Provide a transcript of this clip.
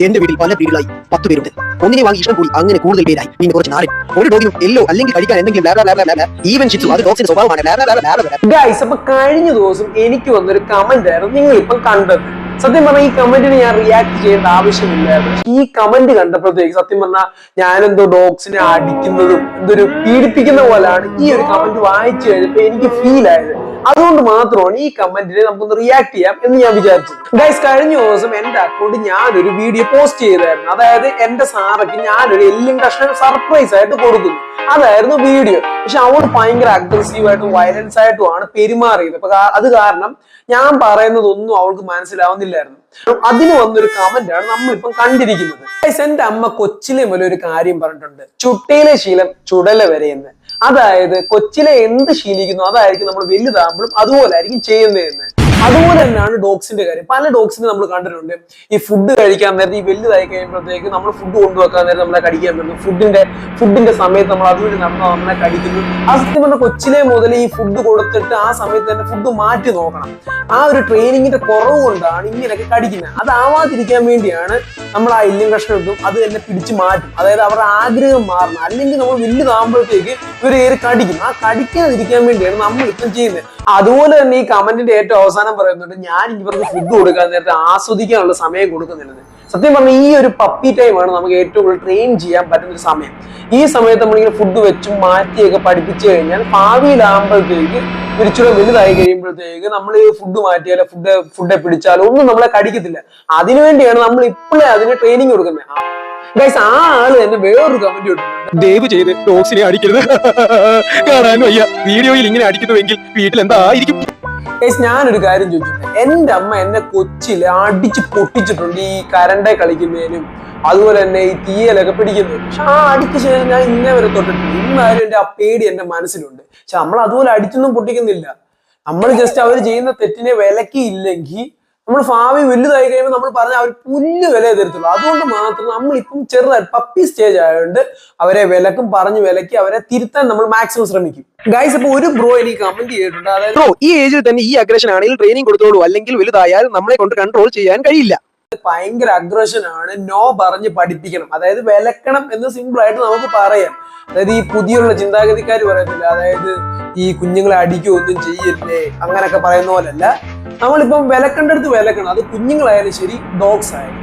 എന്റെ വീട്ടിൽ പല ബ്രീഡുകളായി 10 പേരുണ്ട്. ഒന്നിനെ വാങ്ങി ഇഷ്ടം കൂടി അങ്ങനെ കൂടുതൽ പേരായി. പിന്നെ കുറച്ച് നാടൻ, ഒരു ഡോഗിനും എല്ലോ അല്ലെങ്കിൽ കഴിക്കാൻ എന്തെങ്കിലും ഈവൻ ഷിറ്റ്സു, അത് ഡോഗ്സിന്റെ സ്വഭാവമാണ്. ഗൈസ്, അപ്പൊ കഴിഞ്ഞ ദിവസം എനിക്ക് വന്നൊരു കമന്റ് ആയിരുന്നു നിങ്ങൾ ഇപ്പം കണ്ടത്. സത്യം പറഞ്ഞാൽ ഈ കമന്റിന് ഞാൻ റിയാക്ട് ചെയ്യേണ്ട ആവശ്യമില്ലായിരുന്നു. ഈ കമന്റ് കണ്ടപ്പോഴത്തേക്ക് സത്യം പറഞ്ഞാൽ ഞാനെന്തോ ഡോഗ്സിനെ അടിക്കുന്നതും എന്തൊരു പീഡിപ്പിക്കുന്ന പോലാണ് ഈ ഒരു കമന്റ് വായിച്ചു കഴിഞ്ഞപ്പോ എനിക്ക് ഫീൽ ആയത്. അതുകൊണ്ട് മാത്രമാണ് ഈ കമന്റിനെ നമുക്കൊന്ന് റിയാക്ട് ചെയ്യാം എന്ന് ഞാൻ വിചാരിച്ചു. ഗൈസ്, കഴിഞ്ഞ ദിവസം എന്റെ അക്കൗണ്ട് ഞാനൊരു വീഡിയോ പോസ്റ്റ് ചെയ്തായിരുന്നു. അതായത് എന്റെ സാറയ്ക്ക് ഞാനൊരു എല്ലും കഷ്ണം സർപ്രൈസ് ആയിട്ട് കൊടുക്കുന്നു. അതായിരുന്നു വീഡിയോ. പക്ഷെ അവൾ ഭയങ്കര അഗ്രസീവായിട്ടും വയലൻസ് ആയിട്ടുമാണ് പെരുമാറിയത്. അപ്പൊ അത് കാരണം ഞാൻ പറയുന്നതൊന്നും അവൾക്ക് മനസ്സിലാവുന്നില്ലായിരുന്നു. അതിന് വന്നൊരു കമന്റ് ആണ് നമ്മളിപ്പം കണ്ടിരിക്കുന്നത്. എന്റെ അമ്മ കൊച്ചിലെ മുതൽ ഒരു കാര്യം പറഞ്ഞിട്ടുണ്ട്, ചുട്ടയിലെ ശീലം ചുടല വരെ എന്ന്. അതായത് കൊച്ചിലെ എന്ത് ശീലിക്കുന്നു അതായിരിക്കും നമ്മൾ വലുതാകുമ്പോഴും അതുപോലെ ആയിരിക്കും ചെയ്യുന്നതെന്ന്. അതുപോലെ തന്നെയാണ് ഡോഗ്സിന്റെ കാര്യം. പല ഡോഗ്സിനെ നമ്മൾ കണ്ടിട്ടുണ്ട്, ഈ ഫുഡ് കഴിക്കാൻ നേരത്തെ ഈ വലുതായി കഴിയുമ്പോഴത്തേക്ക് നമ്മൾ ഫുഡ് കൊണ്ടുവെക്കാൻ നേരം നമ്മളെ കടിക്കാൻ പറ്റും. ഫുഡിന്റെ സമയത്ത് നമ്മൾ അതുവഴി നടന്നു നമ്മളെ കടിക്കുന്നു. ആ സത്യം പറഞ്ഞ കൊച്ചിലെ മുതൽ ഈ ഫുഡ് കൊടുത്തിട്ട് ആ സമയത്ത് തന്നെ ഫുഡ് മാറ്റി നോക്കണം. ആ ഒരു ട്രെയിനിങ്ങിന്റെ കുറവ് കൊണ്ടാണ് ഇങ്ങനെയൊക്കെ കടിക്കുന്നത്. അതാവാതിരിക്കാൻ വേണ്ടിയാണ് നമ്മൾ ആ എല്ലും കഷ്ണം ഇട്ടും അത് തന്നെ പിടിച്ചു മാറ്റും. അതായത് അവരുടെ ആഗ്രഹം മാറണം. അല്ലെങ്കിൽ നമ്മൾ വലുതാകുമ്പോഴത്തേക്ക് ഇവർ ഏറി കടിക്കും. ആ കടിക്കാതിരിക്കാൻ വേണ്ടിയാണ് നമ്മൾ ഇപ്പം ചെയ്യുന്നത്. അതുപോലെ തന്നെ ഈ കമന്റിന്റെ ഏറ്റവും അവസാനം പറയുന്നുണ്ട്, ഞാൻ ഇവർക്ക് ഫുഡ് കൊടുക്കാൻ നേരത്തെ ആസ്വദിക്കാനുള്ള സമയം കൊടുക്കുന്നില്ലെന്ന്. സത്യം പറഞ്ഞാൽ ഈ ഒരു പപ്പി ടൈമാണ് നമുക്ക് ഏറ്റവും കൂടുതൽ ട്രെയിൻ ചെയ്യാൻ പറ്റുന്ന ഒരു സമയം. ഈ സമയത്ത് നമ്മളിങ്ങനെ ഫുഡ് വെച്ചും മാറ്റിയൊക്കെ പഠിപ്പിച്ചു കഴിഞ്ഞാൽ ഭാവിയിലാകുമ്പോഴത്തേക്ക് തിരിച്ചുകൂടെ വലുതായി കഴിയുമ്പോഴത്തേക്ക് നമ്മൾ ഈ ഫുഡ് മാറ്റിയാലോ ഫുഡെ പിടിച്ചാലോ ഒന്നും നമ്മളെ കടിക്കത്തില്ല. അതിനുവേണ്ടിയാണ് നമ്മൾ ഇപ്പോഴേ അതിന് ട്രെയിനിങ് കൊടുക്കുന്നത്. ഗൈസ്, ആ ആള് തന്നെ വേറൊരു കമന്റ് ഇട്ടിട്ടുണ്ട്, ദയവ് ചെയ്ത് ഡോഗ്സിനെ അടിക്കരുത്, കാണാൻ വയ്യ, വീഡിയോയിൽ ഇങ്ങനെ അടിക്കുന്നുവെങ്കിൽ വീട്ടിൽ എന്തായിരിക്കും. ഗൈസ്, ഞാനൊരു കാര്യം ചോദിച്ചിട്ടുണ്ട്. എന്റെ അമ്മ എന്നെ കൊച്ചിയിൽ അടിച്ച് പൊട്ടിച്ചിട്ടുണ്ട് ഈ കരണ്ടെ കളിക്കുന്നതിനും അതുപോലെ തന്നെ ഈ തീയലൊക്കെ പിടിക്കുന്നതിനും. പക്ഷെ ആ അടിക്ക് ശേഷം ഞാൻ ഇന്നേ വരെ തൊട്ടിട്ടുണ്ട്. ഇന്നാരും എന്റെ ആ പേടി എന്റെ മനസ്സിലുണ്ട്. പക്ഷെ നമ്മൾ അതുപോലെ അടിച്ചൊന്നും പൊട്ടിക്കുന്നില്ല. നമ്മൾ ജസ്റ്റ് അവർ ചെയ്യുന്ന തെറ്റിനെ വിലക്കിയില്ലെങ്കിൽ നമ്മൾ ഭാവി വലുതായി കഴിയുമ്പോൾ നമ്മൾ പറഞ്ഞ അവർ പുല്ല് വില തരത്തുള്ളൂ. അതുകൊണ്ട് മാത്രം നമ്മളിപ്പം ചെറുതായി പപ്പി സ്റ്റേജ് ആയതുകൊണ്ട് അവരെ പറഞ്ഞ് വിലക്കി അവരെ തിരുത്താൻ നമ്മൾ മാക്സിമം ശ്രമിക്കും. ഗൈസ്, അപ്പൊ ഒരു ബ്രോ എനിക്ക് കമന്റ് ചെയ്തിട്ടുണ്ട്, അതായത് ഈ ഏജിൽ തന്നെ ഈ അഗ്രഷൻ ആണെങ്കിൽ ട്രെയിനിങ് കൊടുത്തോളൂ, അല്ലെങ്കിൽ വലുതായാൽ നമ്മളെ കൊണ്ട് കൺട്രോൾ ചെയ്യാൻ കഴിയില്ല. ഭയങ്കര അഗ്രഷൻ ആണ്, നോ പറഞ്ഞ് പഠിപ്പിക്കണം, അതായത് വിലക്കണം എന്ന് സിമ്പിൾ ആയിട്ട് നമുക്ക് പറയാം. അതായത് ഈ പുതിയുള്ള ചിന്താഗതിക്കാർ പറയത്തില്ല, അതായത് ഈ കുഞ്ഞുങ്ങളെ അടിക്കുകയൊന്നും ചെയ്യല്ലേ അങ്ങനൊക്കെ പറയുന്ന പോലല്ല. നമ്മളിപ്പം വിലക്കേണ്ടടുത്ത് വിലക്കണം. അത് കുഞ്ഞുങ്ങളായാലും ശരി, ഡോഗ്സ് ആയാലും.